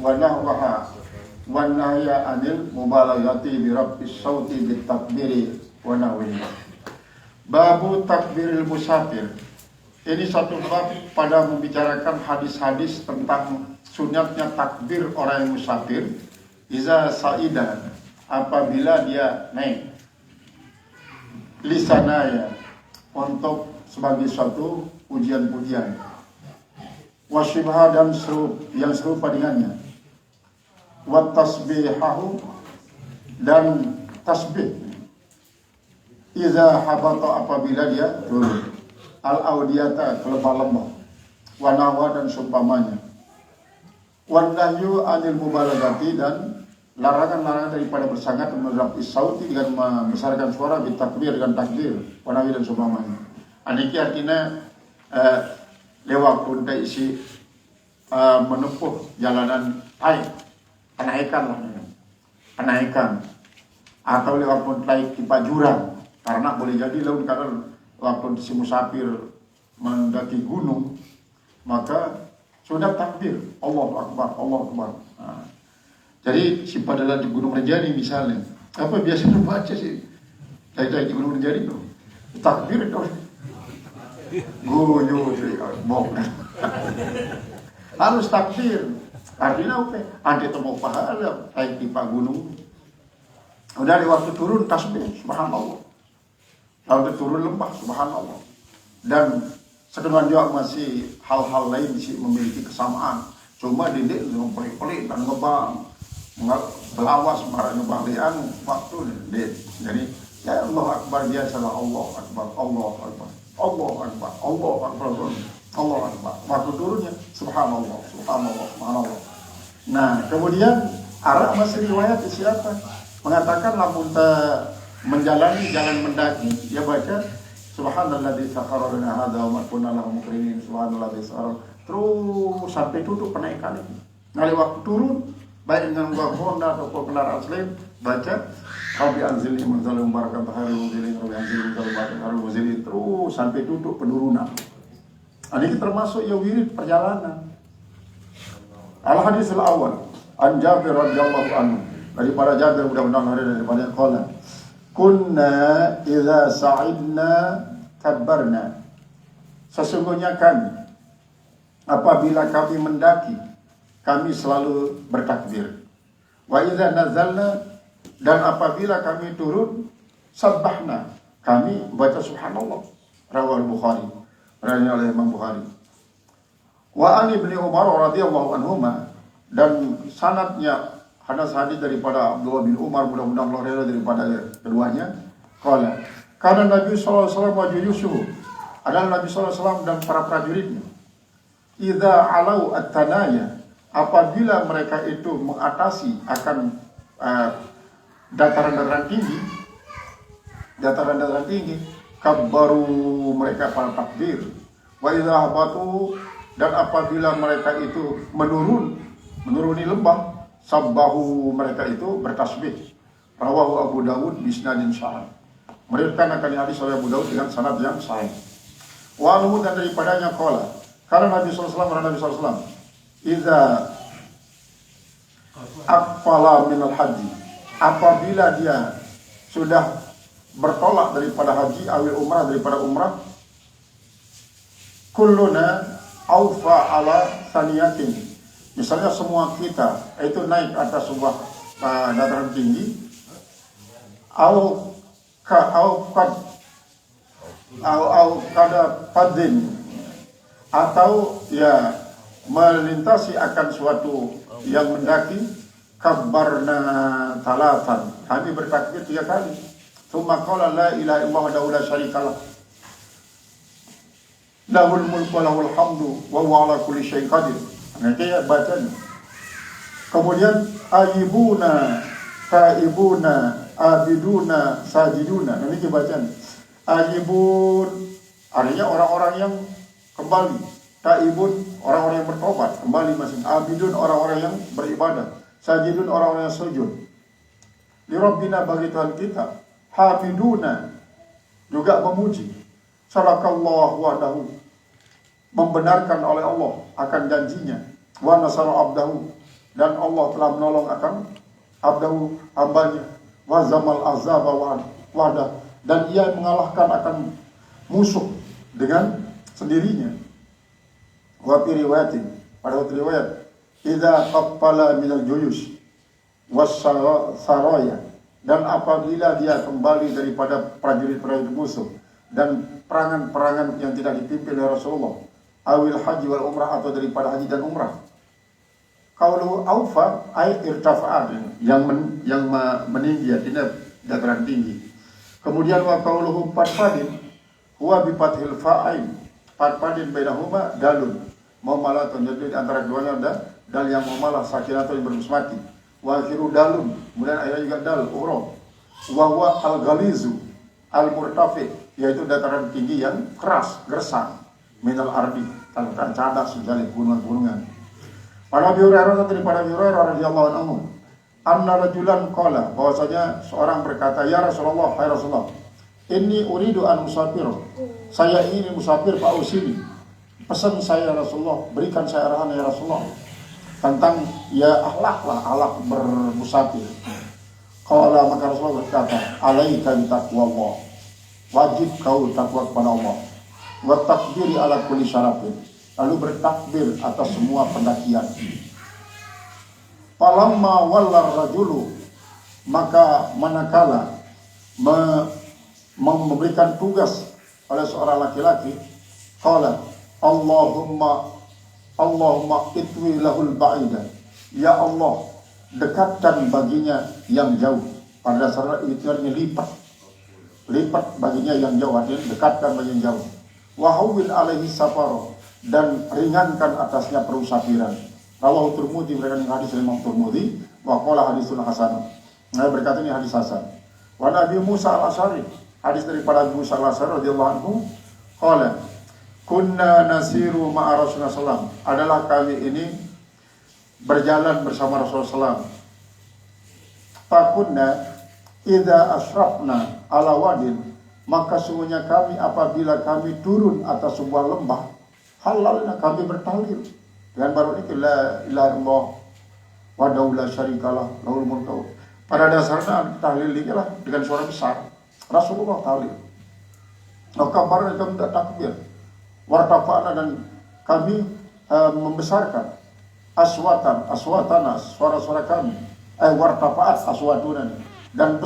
wa nahwaha wa nahya anil mubalaghati bi rabbis sauti bit takbiri wa nahwihi. Babu takbiril musafir. Ini satu bab pada membicarakan hadis-hadis tentang sunatnya takbir orang yang musafir iza sa'idan, apabila dia naik lisanaya, untuk sebagai suatu pujian-pujian, wasyibha, dan yang serupa dengannya, wat tasbihahu, dan tasbih, iza habata, apabila dia turun, al audiyata, kelemah-lemah, wanahwa, dan seumpamanya, wan nahyu anil mubalaghati, dan larangan-larangan daripada bersangat menerap sauti dengan membesarkan suara, bitakbir, dengan takbir, wanawi, dan seumpamanya. Aniki artinya lewat pun isi menempuh jalanan penaikan, atau lewat pun naik di jurang, karena boleh jadi laun karena waktu si musafir mendaki gunung, maka sudah takbir Allahu Akbar, Allahu Akbar. Nah, jadi si padahal di Gunung Rinjani misalnya, apa biasanya baca sih? Saya di Gunung Rinjani tuh takbir itu guyu bok. Harus takbir. Artinya apa? Ante temu pahala naik di gunung. Udah di waktu turun tasbih subhanallah. Lalu turun lembah subhanallah. Dan sekedar juga masih hal-hal lain sih memiliki kesamaan. Cuma didik dengan pelik-pelik dan ngebang, belawas marah ngebalian waktu didik. Jadi ya Allah Akbar, biasalah Allah Akbar, Allah Akbar, Allah Akbar, Allah Akbar, Allah Akbar. Waktu turunnya subhanallah, subhanallah, subhanallah. Nah kemudian arah masih riwayat siapa mengatakan lamun menjalani jalan mendaki, dia baca subhanalladzi sakhkhara lana hadza wa ma kunna lahu muqrinin, subhanalladzi sakhkhara, terus sampai tutup penaikan itu. Nah waktu turun, baik dengan gua Honda atau kendaraan lain, baca Rabbi anzilni munzalan barakan tahari muzilin, Rabbi anzilni munzalan barakan tahari muzilin, terus sampai tutup penurunan. Ini termasuk ya wirid perjalanan. Al-hadis al-awwal an Jabir radhiyallahu anhu, daripada Jabir mudah-mudahan hari daripada qala kunna idza sa'idna kabbarna, sesungguhnya kami apabila kami mendaki kami selalu bertakbir, wa idza nazalna, dan apabila kami turun sabbahna, kami baca subhanallah. Rawal Bukhari, riwayat oleh Imam Bukhari. Wa an Ibnu Umar radhiyallahu anhuma, dan sanadnya hadis daripada Abdullah bin Umar, mudah-mudahan Allah ridha daripada keduanya. Qala kana Nabi sallallahu alaihi wasallam wa juyushu, adalah Nabi sallallahu alaihi wasallam dan para prajuritnya, idza alau at-tanaya, apabila mereka itu mengatasi akan dataran-dataran tinggi, kabbaru, mereka para takbir, wa idza habatu, dan apabila mereka itu menuruni lembah, sabbahu, mereka itu bertasbih. Rawahu Abu Dawud bisnadin sahih, meriwayatkan akan hadis oleh Abu Dawud dengan sanad yang sahih. Wa anhu, dan daripadanya qala, karena Nabi sallallahu alaihi wasallam idza aqfala minal haji, apabila dia sudah bertolak daripada haji, awil umrah, daripada umrah, kulluna aufa ala saniyatin, misalnya semua kita itu naik atas sebuah dataran tinggi, au kada padin, atau ya melintasi akan suatu yang mendaki, kabbarna talatan, kami bertakbir 3 kali. Tsumma qala la ilaha illallah wa la syarikalah, lahul mulku wa lahul hamdu wa huwa ala kulli syai'in qadir. Nanti ya bacanya. Kemudian ayibuna, taibuna, abiduna, sajiduna. Nanti bacanya. Ayibun artinya orang-orang yang kembali. Taibun orang-orang yang bertobat kembali masing. Abidun orang-orang yang beribadah. Sajidun orang-orang yang sujud. Li Rabbina, bagi Tuhan kita. Hamiduna juga memuji. Sadakallahu wa'dahu, membenarkan oleh Allah akan janjinya. Wa nasara abdahu, dan Allah telah menolong akan abdahu hambanya, wa zamal azaba wahdah, dan ia mengalahkan akan musuh dengan sendirinya. Wa fi riwayatin, pada satu riwayat, idza qaffala minal juyush was saraya, dan apabila dia kembali daripada prajurit-prajurit musuh dan perangan-perangan yang tidak dipimpin oleh Rasulullah, awil haji wal umrah, atau daripada haji dan umrah. Qauluhu aufa ay irtafa'at, yang meninggi, artinya dataran tinggi. Kemudian wa qauluhu fatfadin huwa bi fathil fa'ain, fatfadin bainahuma dalun, mamalatun, jadi antara keduanya ada dal yang mamalah, sakinatun yang bermus mati, wa akhiru dalun, kemudian akhirnya juga dal urab, wa huwa al-ghalizu al-murtafi, yaitu dataran tinggi yang keras, gersang, minal ardi, tanpa cadas, misalnya gunungan-gunungan. Pada Abi Hurairah, daripada Abi Hurairah radhiyallahu anhu, anna rajulan qala, bahwasanya seorang berkata, ya Rasulullah, hai Rasulullah, inni uridu an musafir, saya ingin musafir, Pak Usini, pesan saya Rasulullah, berikan saya arahan ya Rasulullah tentang ya akhlak bermusafir. Qala, maka Rasulullah berkata, alaika bi taqwallah, wajib kau takwa kepada Allah, wa takbiri ala kulli syarafin, lalu bertakbir atas semua pendakian. Falamma wallar rajulu, maka manakala memberikan tugas oleh seorang laki-laki, qala Allahumma itwi lahul ba'ida, ya Allah dekatkan baginya yang jauh. Pada dasarnya itu artinya lipat baginya yang jauh, artinya dekatkan baginya yang jauh. Wahawwin alaihi safaro, dan ringankan atasnya perusafiran. Rawahu Tirmidzi, berikan hadis Imam Tirmidzi, wa qala hadisun hasan. Nah, berkata ini hadis hasan. Wa Nabi Musa al-Asy'ari, hadis daripada Abu Musa al-Asy'ari radhiyallahu anhu, qala kunna nasiru ma'a Rasulullah sallallahu, adalah kami ini berjalan bersama Rasulullah sallallahu. Fakunna idza asrafna ala wadin, maka sungguhnya kami apabila kami turun atas sebuah lembah, halalna kami bertahlil dengan baru ini, la ilaha illallah wahdahu la syarikalah lahul mulku. Pada dasarnya tahlil ini lah dengan suara besar. Rasulullah tahlil. Kabarnya kami tidak takbir. Wartafa'na, dan kami membesarkan aswatana, suara-suara kami. Wartafa'at aswatuna, dan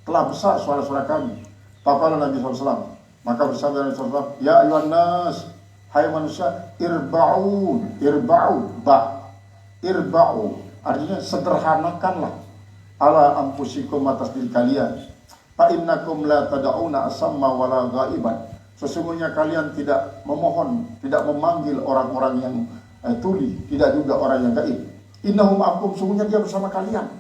telah besar suara-suara kami. Faqala Nabi SAW, maka bersabda Nabi SAW, ya ayuhan nas, hai manusia, irba'u, artinya sederhanakanlah ala ampusikum, atas diri kalian. Fa innakum la tad'una asamma wala ghaiban, sesungguhnya kalian tidak memohon, tidak memanggil orang-orang yang tuli, tidak juga orang yang gaib. Innahum akum, sungguhnya dia bersama kalian.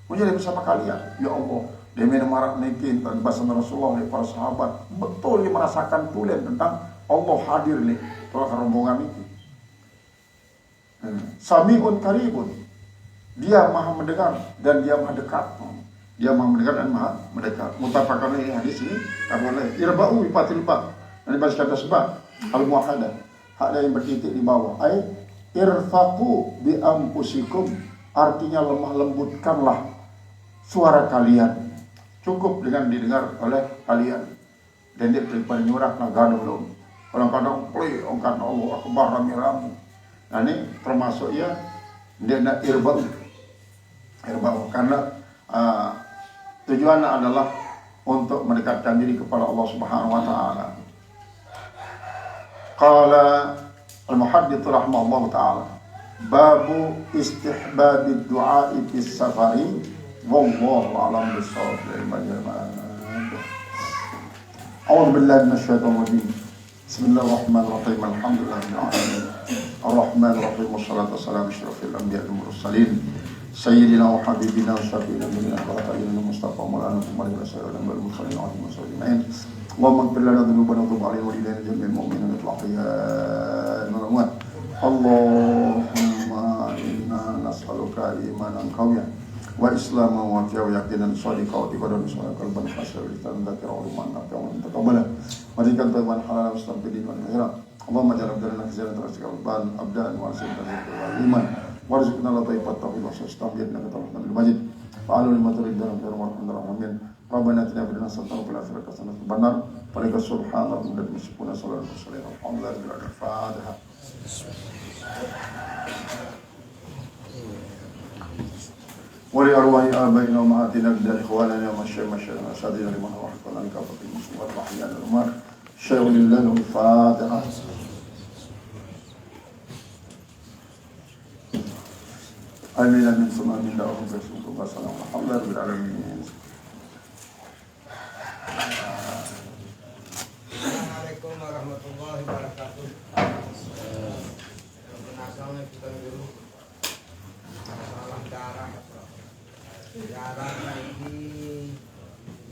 Dia bersama kalian. Ya Allah, demi marak naikin dan bahasa Rasulullah para sahabat betul dia merasakan tulen tentang Allah hadir nih dalam rombongan itu. Sami'un karibun, dia maha mendengar dan dia maha dekat. Dia maha mendengar dan maha mendekat. Mutafaqan ini hadis ini boleh. Irba'u bi fathil ba, dan dibaca kata sebab al-muwahhadah, ada yang bertitik di bawah. Ai irfaqu bi anfusikum, artinya lemah lembutkanlah suara kalian, cukup dengan didengar oleh kalian. Dan dia daripada nyurak nagadong dong. Kadang-kadang play ongkan Allah akbar rame-rame. Nah ini termasuk ya dia nak irba'u, karena tujuannya adalah untuk mendekatkan diri kepada Allah Subhanahu wa taala. Qala al-muhaddits rahimahullah taala, babu istihbabid du'a fi safari, wallahu a'lam bis-shawab. A'udzu billahi minasyaitonir rajim. Bismillahirrahmanirrahim. Alhamdulillahirabbil alamin. Ar-rahmanir rahim. Wassalatu wassalamu ala asyrofil anbiya'i wal mursalin. Sayyidina wa habibina wa syafi'ina wa nabiyina Mustafa Maulana Muhammad wa sallallahu alaihi wa sallam. Allahumma ighfir lana dhunubana wa tub 'alaina wa lana jami'al mu'minina wal ahya'i wal amwat. Allahumma inna nas'aluka imanan qawiyyan wa islaman wa yaqinan shadiqan wa tiqadan qalban khashi'an dzakira ulman nafi'an taqabbala wa rizqan tayyiban halalan mustaqbilan wa akhirat. Allahumma ja'al lana khairan tarasqal ban abdan wa asyatan wa iman warzuqna lataifat tauhid wa tastabiyat lana tawfiqan bil majid fa'alu lima turid dalam amin rabbana atina fid dunya hasanatan wa fil akhirati hasanatan wa qina adzabannar falika subhana rabbika musibuna sallallahu alaihi wasallam alhamdulillahi rabbil alamin fatiha wali arwahi abaina wa ma'atina bidal ikhwanana wa masyaykhina asadina liman wahqana lika fatil muslim wa rahiyana al-umar syai'ulillahi al-fatiha. Amin amin summa amin da'ahum bersyukur wassalamu alhamdulillahi rabbil alamin. Assalamualaikum warahmatullahi wabarakatuh. Penasaran kita dulu masalah darah ini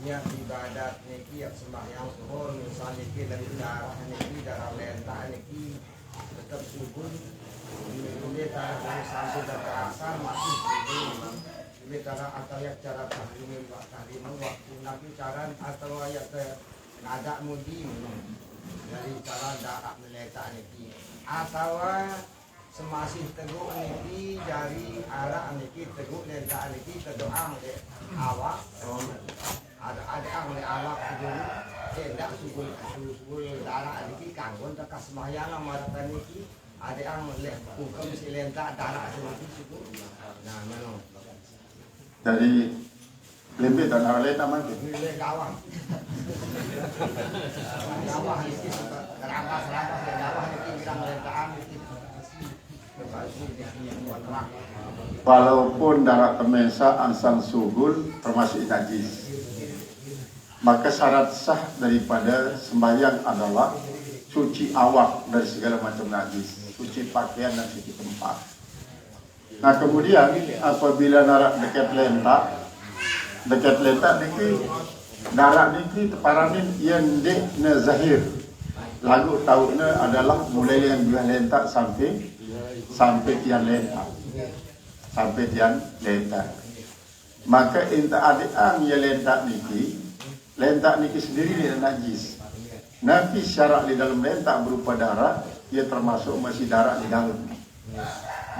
niat ibadat niki ya sembahyang zuhur misalnya niki dari darah niki darah lenta niki tetap subuh ini darah sampai darah asar masih subuh ini darah atau ya cara tahlimin waktu nabi cara atau ayat nada mudi dari cara darah meleta niki atau semasih teguk niki dari arah niki teguk lenta niki kedoa oleh awak ada oleh awak dulu tidak subul darah niki kanggon tekas sembahyang marata niki ada yang oleh hukum si lenta darah niki subul nah mana Dari lebih dan arah lenta mana? Lebih gawang gawang niki terampas gawang niki bilang lentaan niki Walaupun darah temesa ansang subul termasuk najis, maka syarat sah daripada sembahyang adalah cuci awak dari segala macam najis, cuci pakaian dan cuci tempat. Nah kemudian apabila darah dekat lenta niki darah niki teparanin yang dek na zahir, lagu tahu na adalah mulai dengan buah lenta sampai tiang lenta. Maka inta adiang ya lenta niki sendiri dia najis. Nanti syarat di dalam lenta berupa darah, ia termasuk masih darah di dalam.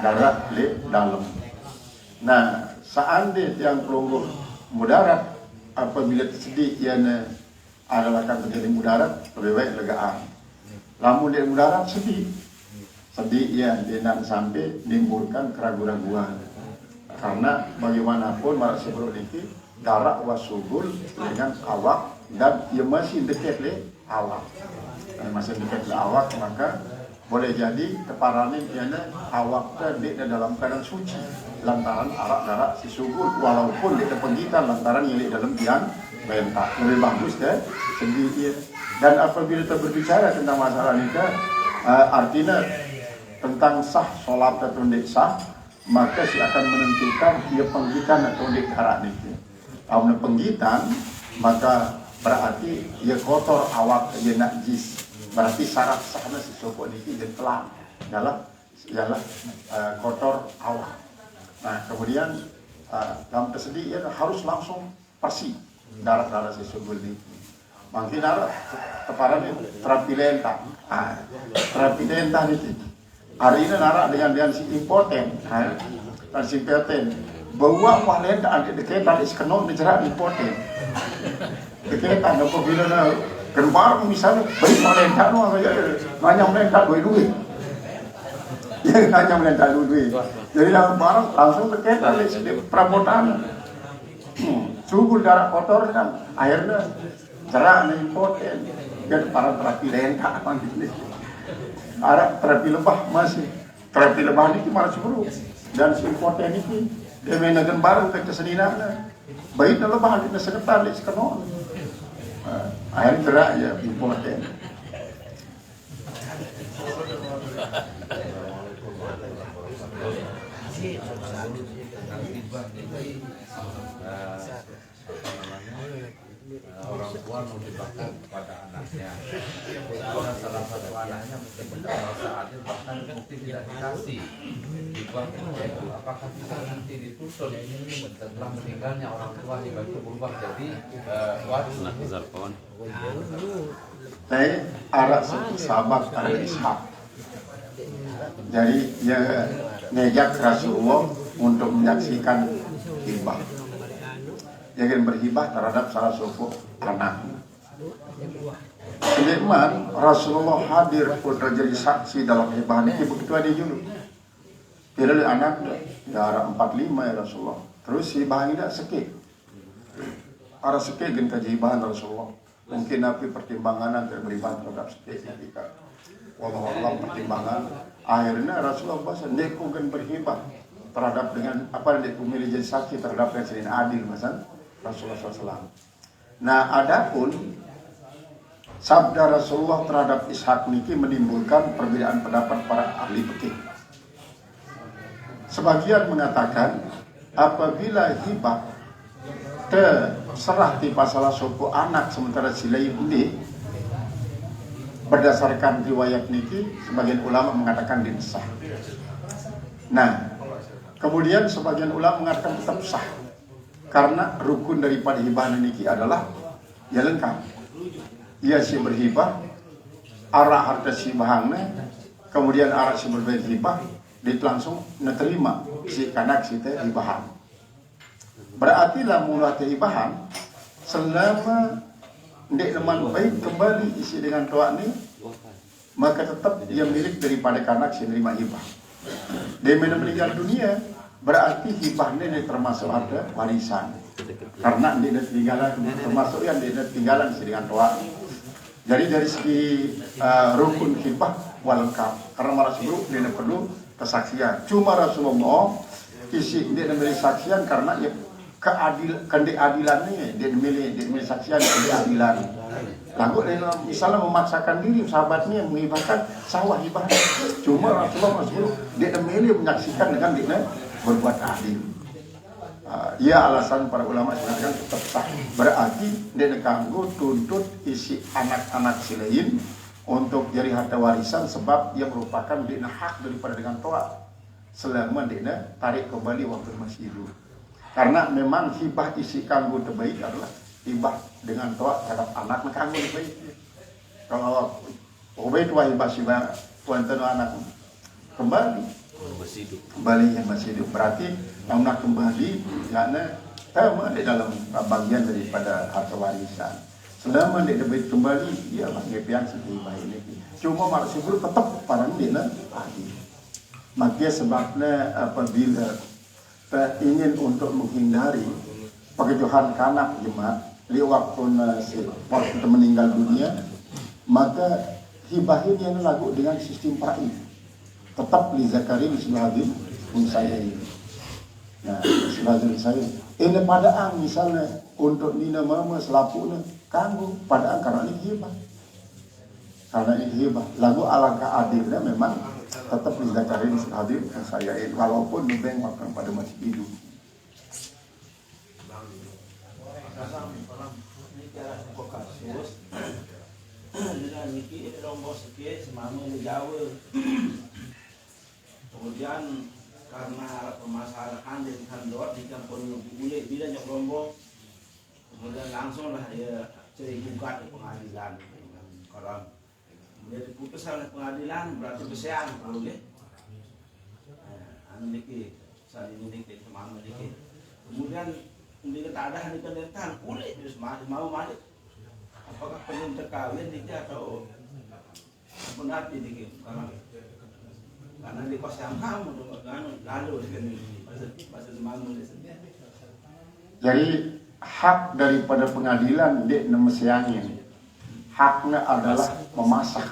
Darah di dalam. Nah, seandainya yang pelungguh mudarat apabila tersedik yang adalah akan terjadi mudarat, lebih baik legaan. Lamun dia mudarat sedih ya dia nak sampai menimbulkan keraguan-raguan karena bagaimanapun marak sebelum ini darah wasubul dengan awak dan ia masih dekat le awak maka boleh jadi teparanin ianya awak di dalam keadaan suci lantaran arak darah si subul walaupun di penggitan lantaran yang dalam tiang bentak lebih bagus deh sendiri. Dan apabila kita berbicara tentang masalah nikah artinya tentang sah sholat atau tidak sah, maka si akan menentukan dia penggitan atau tidak darah niki. Kalau penggitan, maka berarti dia kotor awak dia najis. Berarti syarat sahnya si sopo niki dia telan ialah kotor awak. Nah kemudian dalam tersedik ia harus langsung bersih darah si sopo niki. Mungkin darah keparan terapi lenta, terapi lenta niki. Hari ini narak dengan si impoten, dan si impoten, bawa walen tak ada deketan iskenok dicerak impoten, deketan apabila na kenbar misalnya beri walen tak no aja, nganyam walen tak duit, ya nganyam walen tak duit, jadi dalam barang langsung deketan di perabotan, subul darah kotor kan, akhirnya cerak impoten, dan para terapi lenta apa gitu. Arah terapi lebah masih terapi lebah ini malah sebelum dan si impoten ini dia menagan baru ke kesenina baik na lebah di sekitar di sekolah akhirnya gerak ya impoten. Orang tua menghibahkan kepada anaknya. Ada salah satu anaknya mungkin benar saatnya bahkan mungkin tidak dikasih hibah itu. Apakah bisa nanti dituntut setelah meninggalnya orang tua hibah itu berubah jadi wajib? Saya arah sahabat ada Ishak. Jadi ya ngejak Rasulullah untuk menyaksikan hibah. Jangan berhibah terhadap salah suku anak. Kemudian Rasulullah hadir untuk jadi saksi dalam hibah ini begitu ada dulu. Tidak ada anak darah 45 ya Rasulullah. Terus hibah ini dah sekit. Arah sekit gen kaji hibahan Rasulullah. Mungkin nabi pertimbangan terberiban terhadap sekit ketika wallahu pertimbangan. Akhirnya Rasulullah bahasa neku gen berhibah terhadap dengan apa yang milih jadi saksi terhadap presiden adil masan Rasulullah SAW. Nah, adapun sabda Rasulullah terhadap Ishak niki menimbulkan perbedaan pendapat para ahli fikih. Sebagian mengatakan apabila hibah terserah di masalah suku anak sementara silai ini berdasarkan riwayat niki sebagian ulama mengatakan dinsah. Nah, kemudian sebagian ulama mengatakan tetap sah karena rukun daripada hibah niki adalah ya lengkap. Ia si berhibah, arah harta si bahangnya, kemudian arah si berbeda hibah, dia langsung menerima si kanak si teh hibahan. Berarti lah mula teh hibahan selama ndek teman baik kembali isi dengan tua ni, maka tetap dia milik daripada kanak si menerima hibah. Dia meninggal dunia, berarti hibahnya dia termasuk ada warisan. Karena dia tinggalan termasuk yang dia tinggalan si dengan tua. Jadi dari segi rukun hibah lengkap. Karena malah sebelum dia perlu kesaksian. Cuma Rasulullah isi dia memberi saksian karena ya keadilannya dia memilih saksian keadilan. Lalu misalnya memaksakan diri sahabatnya yang menghibahkan sawah hibahnya. Cuma Rasulullah sebelum dia memilih menyaksikan dengan dia berbuat adil. Ia alasan para ulama mengatakan tetap sah. Berarti dia kanggo tuntut isi anak-anak si lain untuk jadi harta warisan sebab ia merupakan dia hak daripada dengan toa selama dia tarik kembali waktu masih hidup. Karena memang hibah isi kanggo terbaik adalah hibah dengan toa terhadap anak kanggo terbaik. Kalau obat tua hibah si tuan anak kembali yang masih hidup berarti yang nak kembali karena sama di dalam bagian daripada harta warisan. Selama dia dapat kembali dia bagi pian hibah ini. Cuma maksud guru tetap pada dia adil. Makanya sebabnya apabila kita ingin untuk menghindari pekejuhan kanak jemaat di waktu kita meninggal dunia, maka hibah ini lagu dengan sistem pra'i. Tetap li zakari mislahadin unsayai. Nah, mislahadin saya. Ini padaan misalnya untuk nina mama selapuknya kanggo padaan karena ini hibah. Karena ini hibah. Lagu alangkah adilnya memang tetap li zakari mislahadin unsayai walaupun nubeng makan pada masih hidup. Dengan niki rombos sikit semama di Jawa. Kemudian karena permasalahan di kantor di kampung Bule bila nyok rombong, kemudian langsunglah dia cari gugat di pengadilan dengan koran. Kemudian diputus oleh pengadilan berarti besar boleh. Anu niki saat ini niki semama niki. Kemudian bila tak ada hari pendertaan boleh terus mau balik. Apakah perlu terkawin niki atau benar niki karena di kos yang kamu lalu bahasa Semangu. Jadi hak daripada pengadilan dek nemesiangin. Haknya adalah memasak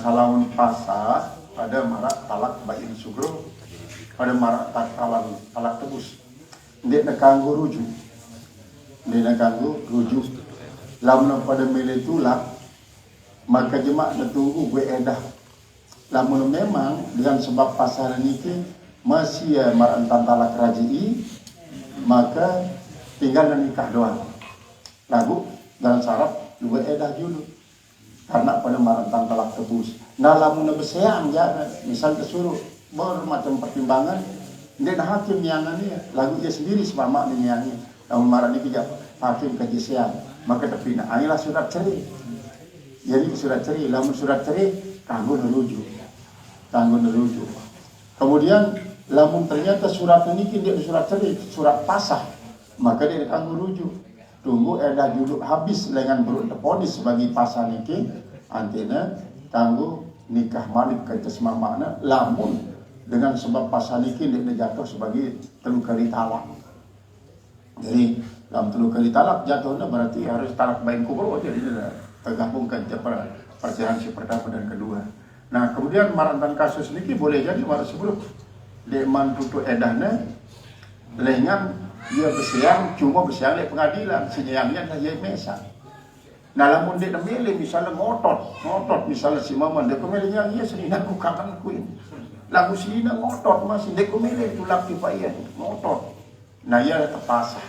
lawan pasar pada marak talak bayin sugro, pada marak talak tebus. Dek nak kanggo rujuk. Lamun pada milih tulak maka jemaah natunggu gue edah. Lamun memang dengan sebab pasal ini masih marantan talak raji'i, maka tinggal nikah doang. Lagu dalam syarat juga edah dulu karena pada marantan talak tebus. Nah lamun beseang jangan misal disuruh bermacam pertimbangan dan hakim yang ini lagu dia sendiri semama yang ini. Lamun marah ini tidak hakim kajian maka terpindah. Inilah surat cerai. Jadi surat cerai, lamun surat cerai kanggo nerujuk. Kemudian lamun ternyata surat ini dia surat cerit, surat pasah, maka dia kanggo rujuk. Tunggu edah juluk habis dengan berut deponis sebagai pasah niki, antena kanggo nikah malik ke tesma makna lamun dengan sebab pasal niki dia jatuh sebagai telu kali talak. Jadi dalam telu kali talak jatuhnya berarti harus talak bain kubur, jadi dia tergabungkan perceraian si pertama dan kedua. Nah kemudian marantan kasus niki boleh jadi harus sebelum dia mantutu edahnya lengan dia bersiang cuma bersiang di pengadilan senyangnya dia mesa. Nah lamun dia milih misalnya ngotot misalnya si mama dia kemilihnya iya senina ku kangen ku ini. Lagu senina ngotot masih dia kemilih tulak dipaya ngotot. Nah ia terpasah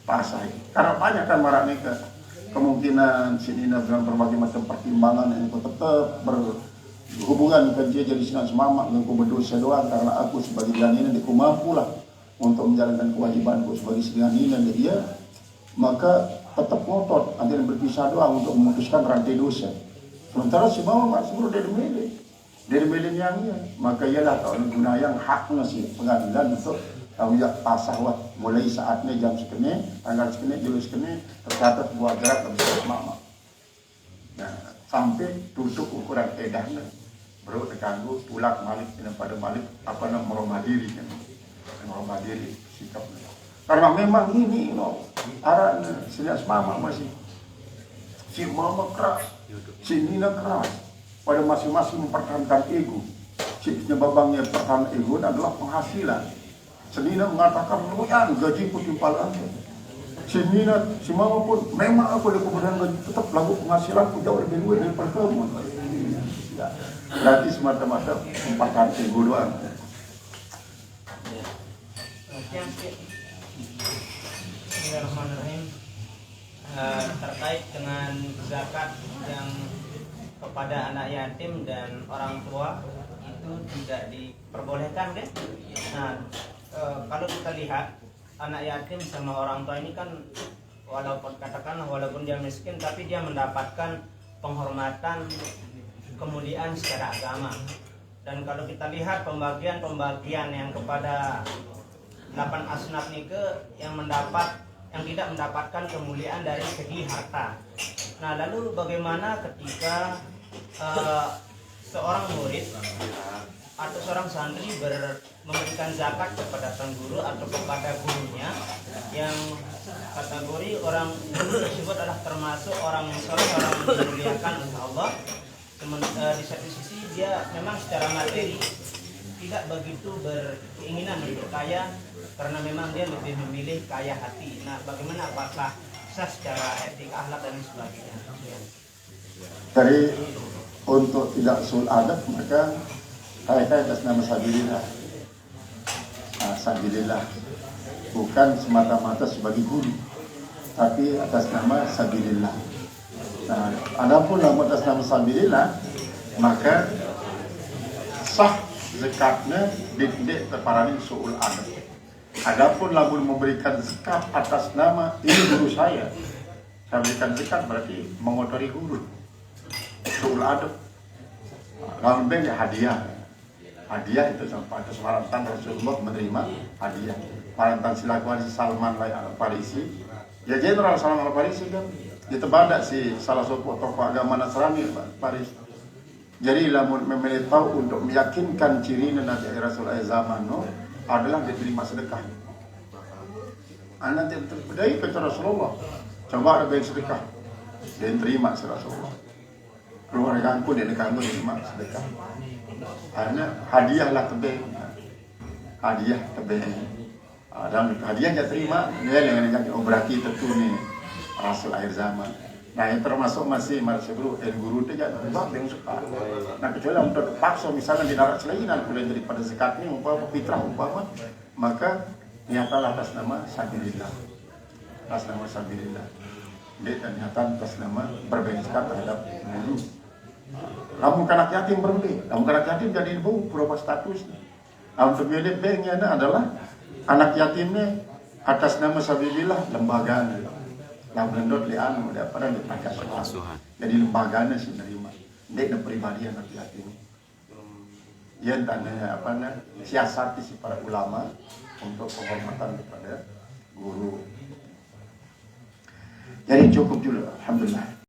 pasah. Karena banyak kan marah nikah kemungkinan senina dengan berbagai macam pertimbangan yang tetap berhubungan kerja jadi sinan semama dengan ku berdosa doang karena aku sebagai janina dia ku mampu lah untuk menjalankan kewajibanku sebagai senina dia maka tetap ngotot antara berpisah doang untuk memutuskan rantai dosa. Sementara si mama sebelum dia dimilih yang iya, maka ialah kalau guna yang haknya si pengadilan untuk ya pasahwat mulai saatnya jam sekene, tanggal sekene, juli sekene tercatat buat gerak habis mama. Nah sampai tutup ukuran edahnya, baru terganggu pulak malik pada malik apa namanya meromadiri kan, meromadiri sikapnya. Karena memang ini arahnya sinias mama masih si mama keras, si Nina keras, pada masing-masing mempertahankan ego. Si babangnya pertahanan ego adalah penghasilan. Si Nina mengatakan lumayan gaji ku timpalan. Si Nina, si mama pun memang aku ada kemudian gaji tetap lagu penghasilanku jauh lebih luas daripada kamu. Berarti semata-mata mempertahankan ego doang. Bismillahirrahmanirrahim. Terkait dengan zakat yang kepada anak yatim dan orang tua itu tidak diperbolehkan kan? Nah, kalau kita lihat anak yatim sama orang tua ini kan walaupun dia miskin tapi dia mendapatkan penghormatan kemuliaan secara agama. Dan kalau kita lihat pembagian yang kepada 8 asnaf nike yang tidak mendapatkan kemuliaan dari segi harta. Nah, lalu bagaimana ketika seorang murid atau seorang santri memberikan zakat kepada sang guru atau kepada gurunya yang kategori orang guru tersebut adalah termasuk orang soleh, orang yang dimuliakan oleh Allah. Di satu sisi dia memang secara materi tidak begitu berkeinginan untuk kaya karena memang dia lebih memilih kaya hati. Nah, bagaimana apakah sah secara etik, akhlak dan sebagainya? Dari untuk tidak sul adab maka kaya atas nama sabilillah. Sabilillah bukan semata-mata sebagai guru, tapi atas nama sabilillah. Nah, adapun atas nama sabilillah maka sah zakatnya tidak terparani suul adab. Adapun lamun memberikan zakat atas nama ini guru saya berikan zakat berarti mengotori guru. Suul adab. Lamun ben hadiah. Hadiah itu sampai atas marantan Rasulullah menerima hadiah. Marantan silakuan si Salman Al-Farisi. Ya Jenderal Salman Al-Farisi kan ditebadak si salah satu tokoh agama Nasrani Paris. Jadi lamun memilih tahu untuk meyakinkan ciri Nabi Rasulullah zaman adalah dia terima sedekah. Nanti dari kata Rasulullah, coba ada baik sedekah, dia terima Rasulullah. Keluarga aku dia kamu terima sedekah. Karena hadiahlah tebing, hadiah tebing. Dan hadiah dia terima, dia dengan berarti tentu nih Rasul akhir zaman. Nah yang termasuk masih guru itu jangan tetap yang suka. Nah kecuali untuk terpaksa misalnya di darat selainan boleh daripada zakatnya umpama fitrah umpama maka nyatalah atas nama sabilillah. Atas nama sabilillah. Dan nyata atas nama berbagi zakat terhadap guru. Namun anak yatim berbeda. Namun anak yatim jadi ibu berubah status. Untuk milik banknya adalah anak yatimnya atas nama sabilillah lembaganya. Nah belendot lian udah pada dipakai asuhan. Jadi lembaganya sih nerima. Dia pribadi anak yatim. ya tanya siasati si para ulama untuk penghormatan kepada guru. Jadi cukup dulu, alhamdulillah.